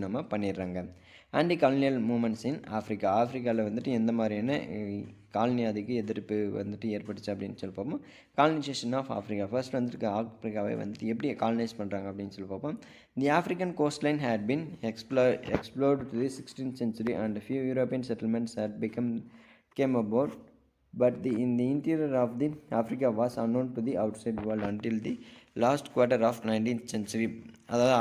நம்ம பண்ணிடுறாங்க. Anti colonial moments இன் ஆஃப்ரிக்காவில் வந்துட்டு எந்த மாதிரியான காலனி அதுக்கு எதிர்ப்பு வந்துட்டு ஏற்பட்டுச்சு அப்படின்னு சொல்லி பார்ப்போம். Colonisation of Africa. ஃபர்ஸ்ட் வந்துட்டு ஆஃப்ரிக்காவை வந்துட்டு எப்படி காலனைஸ் பண்ணுறாங்க அப்படின்னு சொல்லி பார்ப்போம். The African coastline had been explored to the 16th century and few European settlements had came about, but in the interior of the Africa was unknown to the outside world until the last quarter of 19th century. அதாவது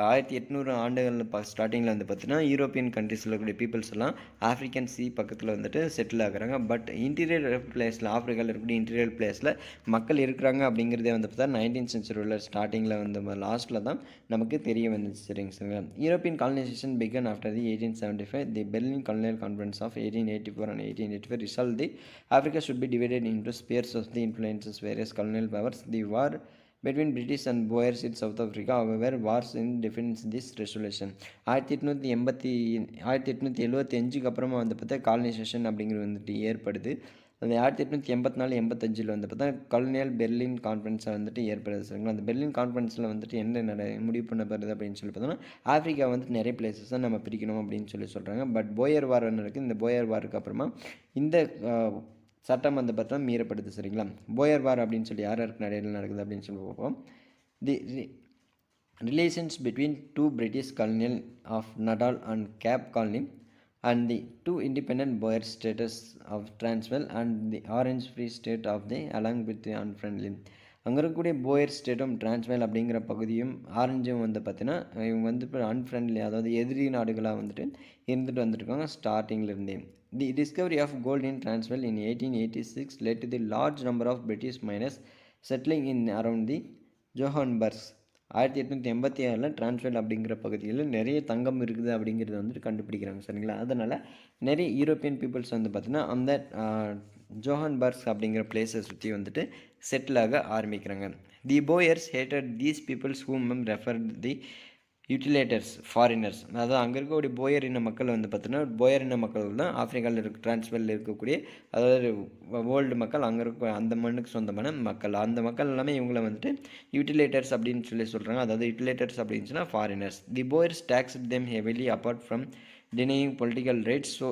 1800 ஆண்டுகள் ஸ்டார்டிங்கில் வந்து பார்த்தீங்கன்னா European கண்ட்ரீஸில் இருக்கக்கூடிய peoples எல்லாம் African C பக்கத்தில் வந்துட்டு செட்டில் ஆகுறாங்க. பட் இன்டீரியர் பிளேஸில் ஆஃப்ரிக்காவில் இருக்கக்கூடிய இன்டீரியர் பிளேஸில் மக்கள் இருக்கிறாங்க அப்படிங்கிறதே வந்து பார்த்தா 19th சென்ச்சுரியில் ஸ்டார்டிங்கில் வந்து லாஸ்ட்டில் தான் நமக்கு தெரிய வந்துச்சு. சரிங்க. European colonisation began after the 1875. The Berlin colonial conference of 1884 and 1885 resolved the Africa should be divided into spheres of the influences various colonial powers. The war between British and Boers in South Africa, however, was in defense this resolution. 1875 அப்புறமா வந்து பார்த்தா colonisation அப்படிங்கிறது வந்துட்டு ஏற்படுது. அந்த 1884-85 வந்து பார்த்தா colonial Berlin கான்ஃபரன்ஸை வந்துட்டு ஏற்படுது. சரிங்களா. அந்த பெர்லின் கான்ஃபரன்ஸில் வந்துட்டு என்ன முடிவு பண்ணப்படுது அப்படின்னு சொல்லி பார்த்தோம்னா ஆஃப்ரிக்கா வந்துட்டு நிறைய பிளேசஸை நம்ம பிரிக்கணும் அப்படின்னு சொல்லி சொல்கிறாங்க. பட் போயர் வார் ஒன்று இருக்குது. இந்த போயர் வாருக்கு அப்புறமா இந்த சட்டம் வந்து பார்த்தா மீறப்படுது. சரிங்களா. போயர் வார் அப்படின்னு சொல்லி யாருக்கு இடையில நடக்குது அப்படின்னு சொல்லி பார்ப்போம். The relations between two British colonial of Natal and Cape colony and the two independent Boer states of Transvaal and the Orange Free State of the along with the unfriendly. அங்கே இருக்கக்கூடிய போயர் ஸ்டேட்டும் டிரான்ஸ்வேல் அப்படிங்கிற பகுதியும் ஆரஞ்சும் வந்து பார்த்தீங்கன்னா இவங்க வந்து இப்போ unfriendly, அதாவது எதிரி நாடுகளாக வந்துட்டு வந்துட்டுருக்காங்க ஸ்டார்டிங்லேருந்தே. The discovery of gold in Transvaal in 1886 led to the large number of British miners settling in around the Johannesburg. 1887 டிரான்ஸ்வேல் அப்படிங்கிற பகுதியில் நிறைய தங்கம் இருக்குது அப்படிங்கிறது வந்துட்டு கண்டுபிடிக்கிறாங்க. சரிங்களா. அதனால் நிறைய யூரோப்பியன் பீப்புள்ஸ் வந்து பார்த்திங்கன்னா அந்த ஜோஹன்பர்க் அப்படிங்கிற பிளேஸை சுற்றி வந்துட்டு செட்டில் ஆக ஆரம்பிக்கிறாங்க. The Boers hated these peoples whom refer the Uitlanders foreigners. அதாவது அங்கே இருக்கக்கூடிய போயர் இன மக்கள் வந்து பார்த்தீங்கன்னா போயர் இன மக்கள் தான் ஆஃப்ரிக்காவில் டிரான்ஸ்வேலில் இருக்கக்கூடிய, அதாவது வேர்ல்டு மக்கள், அங்கே இருக்க அந்த மண்ணுக்கு சொந்தமான மக்கள். அந்த மக்கள் எல்லாமே இவங்களை வந்துட்டு யூட்டிலேட்டர்ஸ் அப்படின்னு சொல்லி சொல்கிறாங்க. அதாவது யூட்டிலேட்டர்ஸ் அப்படின்னு சொன்னால் foreigners. The Poes taxed them heavily apart from denying political rights. So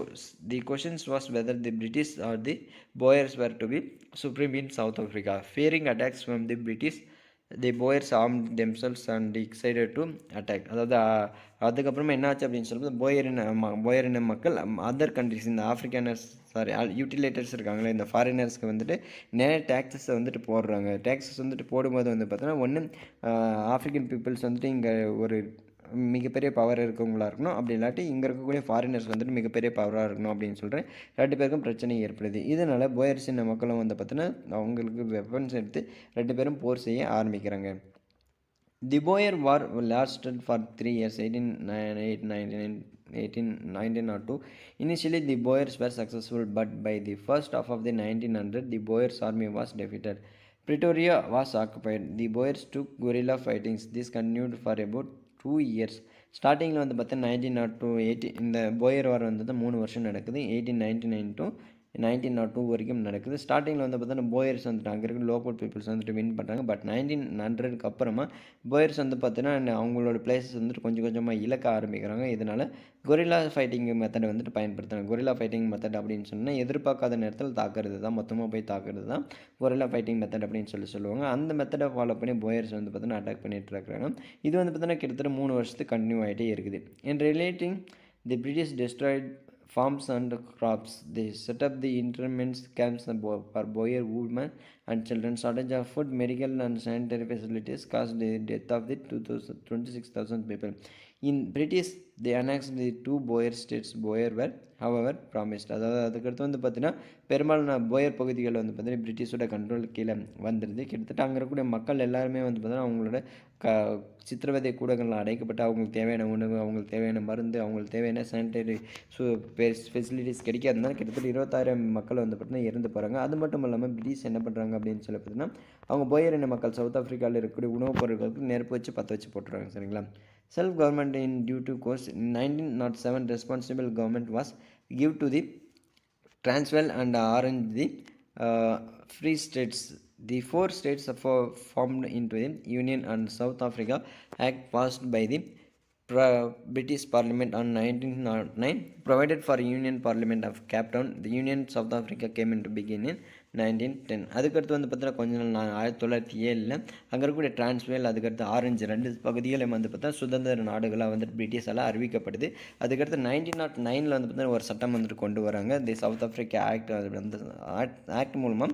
the question was whether the British or the Boers were to be supreme in South Africa. Fearing attacks from the British, the Poes armed themselves and decided to attack. அதாவது அதுக்கப்புறமா என்னாச்சு அப்படின்னு சொல்லும்போது போயரின மக்கள் other countries, இந்த ஆஃப்ரிக்கனர்ஸ் யூட்டிலேட்டர்ஸ் இருக்காங்களே இந்த ஃபாரினர்ஸ்க்கு வந்துட்டு நிறைய டேக்ஸஸை வந்துட்டு போடுறாங்க. டேக்ஸஸ் வந்துட்டு போடும்போது வந்து பார்த்தோன்னா ஒன்று ஆஃப்ரிக்கன் பீப்புள்ஸ் வந்துட்டு இங்கே ஒரு மிகப்பெரிய பவர் இருக்கவங்களா இருக்கணும், அப்படி இல்லாட்டி இங்கே இருக்கக்கூடிய ஃபாரினர்ஸ் வந்துட்டு மிகப்பெரிய பவராக இருக்கணும் அப்படின்னு சொல்கிறேன். 2 பேருக்கும் பிரச்சனை ஏற்படுது. இதனால் போயர்ஸ் இந்த மக்களும் வந்து பார்த்தீங்கன்னா அவங்களுக்கு வெப்பன்ஸ் எடுத்து 2 பேரும் போர் செய்ய ஆரம்பிக்கிறாங்க. The Boer war lasted for 3 years, 1902. Initially the Boers were successful, but by the first half of the 1900 the Boers army was defeated. Pretoria was occupied. The Boers took guerrilla fightings. This continued for about 2 years. ஸ்டார்டிங்கில் வந்து பார்த்தீங்கன்னா 1902 இந்த Boer வார் வந்து 3 வருஷம் நடக்குது. 1899 to 1902 வரைக்கும் நடக்குது. ஸ்டார்டிங்கில் வந்து பார்த்தீங்கன்னா போயர்ஸ் வந்துட்டு அங்கே இருக்கிற லோக்கல் பீப்புள்ஸ் வந்துட்டு வின் பண்ணுறாங்க. பட் 1900க்கு அப்புறமா போயர்ஸ் வந்து பார்த்தீங்கன்னா அவங்களோட பிளேஸஸ் வந்துட்டு கொஞ்சம் கொஞ்சமாக இழக்க ஆரம்பிக்கிறாங்க. இதனால் கொரில்லா ஃபைட்டிங் மெத்தடை வந்துட்டு பயன்படுத்துகிறாங்க. கொரில்லா ஃபைட்டிங் மெத்தட் அப்படின்னு சொன்னால் எதிர்பார்க்காத நேரத்தில் தாக்குறது தான், மொத்தமாக போய் தாக்குறது தான் கொரில்லா ஃபைட்டிங் மெத்தட் அப்படின்னு சொல்லுவாங்க. அந்த மெத்தடை ஃபாலோ பண்ணி போயர்ஸ் வந்து பார்த்தீங்கன்னா அட்டாக் பண்ணிட்டு இருக்கிறாங்க. இது வந்து பார்த்தீங்கன்னா கிட்டத்தட்ட 3 வருஷத்துக்கு கண்டினியூ ஆகிட்டே இருக்குது. In relating the British destroyed farms and crops. They set up the internment camps for Boer women and children. Shortage of food, medical and sanitary facilities caused the death of the 26,000 people. In British, they annexed the 2 Boer states. Boer were, however, promised. அதாவது அதுக்கடுத்து வந்து பார்த்தீங்கன்னா பெரும்பாலான Boer பகுதிகள் வந்து பார்த்தீங்கன்னா பிரிட்டிஷோட control கீழே வந்துடுது. கிட்டத்தட்ட அங்கே இருக்கக்கூடிய மக்கள் எல்லாருமே வந்து பார்த்தீங்கன்னா அவங்களோட சித்திரவதை கூடங்களில் அடைக்கப்பட்டு அவங்களுக்கு தேவையான உணவு, அவங்களுக்கு தேவையான மருந்து, அவங்களுக்கு தேவையான சானிடரி ஃபெசிலிட்டிஸ் கிடைக்காதனால கிட்டத்தட்ட 20,000 மக்கள் வந்து பார்த்தீங்கன்னா இறந்து போகிறாங்க. அது மட்டும் இல்லாமல் பிரிட்டிஷ் என்ன பண்ணுறாங்க அப்படின்னு சொல்லி பார்த்தீங்கன்னா அவங்க போயர் இன மக்கள் சவுத் ஆஃப்ரிக்காவில் இருக்கக்கூடிய உணவுப் பொருட்களுக்கு நெருப்பு வச்சு பற்ற வச்சு போட்டுறாங்க. சரிங்களா. Self government in due to course in 1907 responsible government was give to the Transvaal and Orange the free states. The 4 states formed into the Union and South Africa Act passed by the British Parliament on 1909 provided for Union Parliament of Cape Town. The Union South Africa came into being in 1910. அதுக்கடுத்து வந்து பார்த்தீங்கன்னா கொஞ்ச நாள் 1907 அங்கே இருக்கக்கூடிய டிரான்ஸ்வேல் அதுக்கடுத்து orange 2 பகுதிகளும் வந்து பார்த்தா சுதந்திர நாடுகளாக வந்துட்டு பிரிட்டிஷால் அறிவிக்கப்படுது. அதுக்கடுத்து 1909 வந்து பார்த்தீங்கன்னா ஒரு சட்டம் வந்துட்டு கொண்டு வராங்க. தி சவுத் ஆஃப்ரிக்கா ஆக்ட் அந்த ஆக்ட் மூலமாக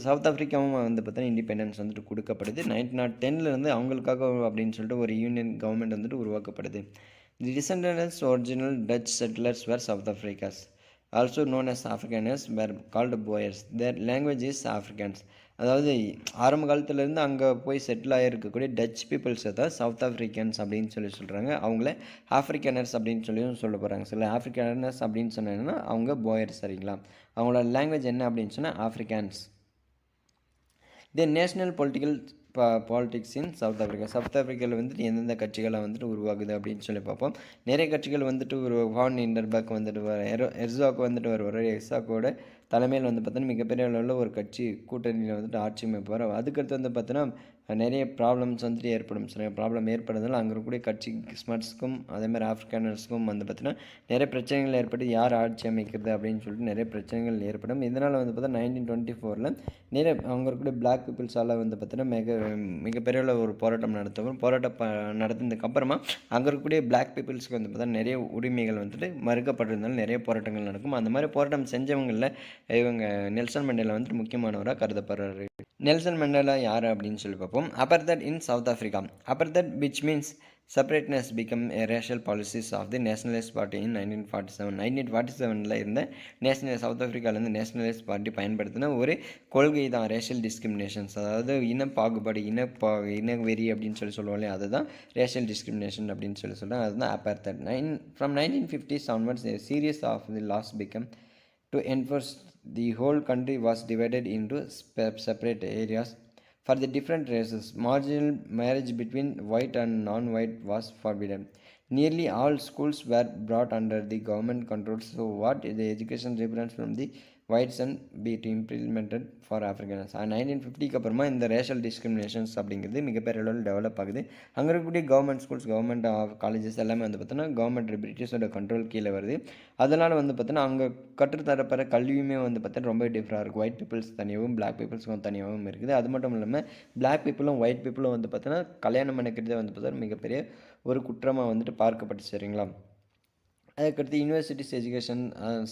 சவுத் ஆஃப்ரிக்காவும் வந்து பார்த்தீங்கன்னா இண்டிபெண்டன்ஸ் வந்துட்டு கொடுக்கப்படுது. 1910 அவங்களுக்காக அப்படின்னு சொல்லிட்டு ஒரு யூனியன் கவர்மெண்ட் வந்துட்டு உருவாக்கப்படுது. The descendants original Dutch settlers were South Africa's also known as Afrikaners were called Boers. Their language is Afrikaans. அதாவது ஆரம்ப காலத்துலேருந்து அங்கே போய் செட்டில் ஆகிருக்கக்கூடிய டச் பீப்புள்ஸை தான் சவுத் ஆஃப்ரிக்கன்ஸ் அப்படின்னு சொல்கிறாங்க. அவங்கள ஆஃப்ரிக்கனர்ஸ் அப்படின்னு சொல்லியும் சொல்ல போகிறாங்க. சில ஆஃப்ரிக்கனர்ஸ் அப்படின்னு சொன்னாங்கன்னா அவங்க போயர்ஸ் சரிங்களா. அவங்களோட லாங்குவேஜ் என்ன அப்படின்னு சொன்னால் Afrikaans. The national politics in South Africa. South ஆஃப்ரிக்காவில் வந்துட்டு எந்தெந்த கட்சிகளை வந்துட்டு உருவாகுது அப்படின்னு சொல்லி பார்ப்போம். நிறைய கட்சிகள் வந்துட்டு வான் இண்டர்பேக் வந்துட்டு எர்சாக் வந்துட்டு வருவார். எர்சாக்கோட தலைமையில் வந்து பார்த்தீங்கன்னா மிகப்பெரிய அளவில் ஒரு கட்சி கூட்டணியில் வந்துட்டு ஆட்சி அமைப்பார். அதுக்கடுத்து வந்து பார்த்தீங்கன்னா நிறைய ப்ராப்ளம்ஸ் வந்துட்டு ஏற்படும். சில ப்ராப்ளம் ஏற்படுறதுனால அங்கே இருக்கக்கூடிய கட்சி ஸ்மட்ஸ்க்கும் அதேமாதிரி ஆஃப்ரிக்கானர்ஸ்க்கும் வந்து பார்த்தீங்கன்னா நிறைய பிரச்சனைகள் ஏற்பட்டு யார் ஆட்சி அமைக்கிறது அப்படின்னு சொல்லிட்டு நிறைய பிரச்சனைகள் ஏற்படும். இதனால் வந்து பார்த்தா 1924 நிறைய அவங்க இருக்கக்கூடிய பிளாக் பீப்புள்ஸால் வந்து பார்த்தீங்கன்னா மிகப்பெரிய ஒரு போராட்டம் நடத்தினதுக்கு அப்புறமா அங்கே இருக்கக்கூடிய பிளாக் பீப்புள்ஸ்க்கு வந்து பார்த்தா நிறைய உரிமைகள் வந்துட்டு மறுக்கப்படுறதுனால நிறைய போராட்டங்கள் நடக்கும். அந்த மாதிரி போராட்டம் செஞ்சவங்களில் இவங்க நெல்சன் மண்டேலா வந்துட்டு முக்கியமானவராக கருதப்படுறாரு. நெல்சன் மண்டேலா யார் அப்படின்னு சொல்லி பார்ப்போம். Apartheid in South Africa. Apartheid which means separateness became a racial policies of the nationalist party in 1947. 1947 இருந்த சவுத் ஆஃப்ரிக்காவிலேருந்து நேஷனலிஸ்ட் பார்ட்டி பயன்படுத்தின ஒரு கொள்கை தான் ரேஷியல் டிஸ்கிரிமினேஷன்ஸ். அதாவது இனப்பாகுபாடு இனவெறி அப்படின்னு சொல்லுவாங்க. அதுதான் ரேஷியல் டிஸ்கிரிமினேஷன் அப்படின்னு சொல்கிறாங்க. அதுதான் அபர்தட். From 1950s onwards a series of the laws became to enforce. The whole country was divided into separate areas for the different races. Marginal marriage between white and non-white was forbidden. Nearly all schools were brought under the government control. So what the education reference from the whites and be implemented for Africans. 1950க்கு அப்புறமா இந்த racial discriminations அப்படிங்கிறது மிகப்பெரிய அளவில் develop ஆகுது. அங்கே இருக்கக்கூடிய government schools government colleges எல்லாமே வந்து பார்த்தோன்னா கவர்மெண்ட் பிரிட்டிஷோட கண்ட்ரோல் கீழே வருது. அதனால் வந்து பார்த்தோன்னா அங்கே கற்றுத்தரப்படுற கல்வியுமே வந்து பார்த்தா ரொம்ப டிஃப்ரெண்டாக இருக்கும். ஒயிட் பீப்புள்ஸ் தனியாகவும் பிளாக் பீப்புள்ஸ்க்கும் தனியாகவும் இருக்குது. அது மட்டும் இல்லாமல் பிளாக் பீப்புளும் ஒயிட் பீப்புளும் வந்து பார்த்தோன்னா கல்யாணம் பண்ணிக்கிறதே வந்து பார்த்தா மிகப்பெரிய ஒரு குற்றமாக வந்துட்டு பார்க்கப்பட்டு சரிங்களா. அதுக்கடுத்து universities education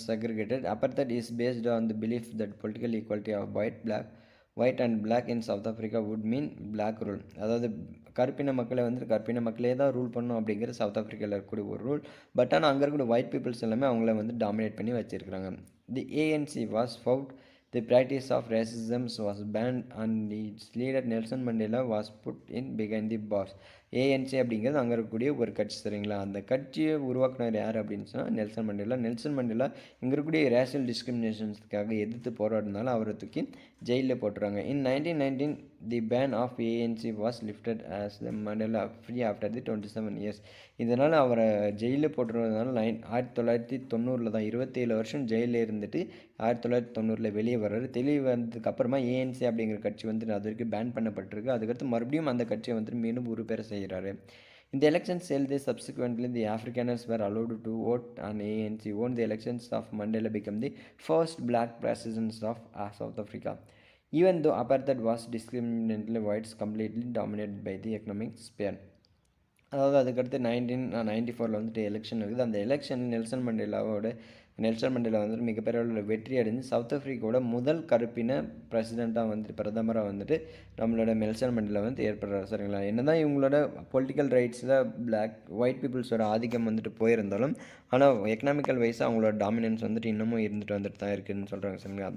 segregated. Apartheid is based on the belief that political equality of white and black in South Africa would mean black rule. அதாவது கருப்பின மக்களை வந்துட்டு கருப்பின மக்களே தான் ரூல் பண்ணணும் அப்படிங்கிற சவுத் ஆஃப்ரிக்காவில் இருக்கக்கூடிய ஒரு ரூல். பட் ஆனால் அங்கே இருக்கக்கூடிய ஒயிட் பீப்புள்ஸ் எல்லாமே அவங்கள வந்து டாமினேட் பண்ணி வச்சுருக்காங்க. தி ANC was fought. The practice of racism was banned and its leader Nelson Mandela was put in behind the bars. ANC அப்படிங்கிறது அங்கே இருக்கக்கூடிய ஒரு கட்சி சரிங்களா. அந்த கட்சியை உருவாக்குனர் யார் அப்படின்னு சொன்னால் நெல்சன் மண்டேலா. நெல்சன் மண்டேலா இங்கே இருக்கக்கூடிய ரேஷியல் டிஸ்கிரிமினேஷன்ஸ்க்காக எதிர்த்து போராடினாலும் அவரை தூக்கி ஜெயிலில் போட்டுறாங்க. In 1919 the ban of ANC was lifted as the Mandela free after the 27 years. இதனால் அவரை ஜெயிலில் போட்டுறதுனால 1990 தான் 27 வருஷம் ஜெயிலில் இருந்துட்டு 1990 வெளியே வர்றாரு. தெளிவு வந்ததுக்கு அப்புறமா ANC அப்படிங்கிற கட்சி வந்து அது வரைக்கும் பேன் பண்ணப்பட்டிருக்கு. அதுக்கடுத்து மறுபடியும் அந்த கட்சியை வந்துட்டு மீண்டும் உருப்பெற செய்கிறாரு. In the elections held subsequently, the Afrikaners were allowed to vote and ANC won the elections of Mandela became the first black president of South Africa. Even though apartheid was discriminatory, whites completely dominated by the economic sphere. அதாவது அதுக்கடுத்து 1994 வந்துட்டு election இருக்குது. அந்த election Nelson Mandela வந்துட்டு மிகப்பெரிய அளவில் வெற்றி அடைஞ்சு சவுத் ஆஃப்ரிக்காவோட முதல் கருப்பின பிரசிடெண்ட்டாக வந்துட்டு பிரதமராக வந்துட்டு நம்மளோட நெல்சன் மண்டேலா வந்து ஏற்படுறாரு சரிங்களா. என்ன தான் இவங்களோட பொலிட்டிக்கல் ரைட்ஸில் ஒயிட் பீப்புள்ஸோட ஆதிக்கம் வந்துட்டு போயிருந்தாலும் ஆனால் எக்கனாமிக்கல் வைஸாக அவங்களோட டாமினன்ஸ் வந்துட்டு இன்னமும் இருந்துட்டு வந்துட்டு தான் இருக்குதுன்னு சொல்கிறாங்க சரிங்களா.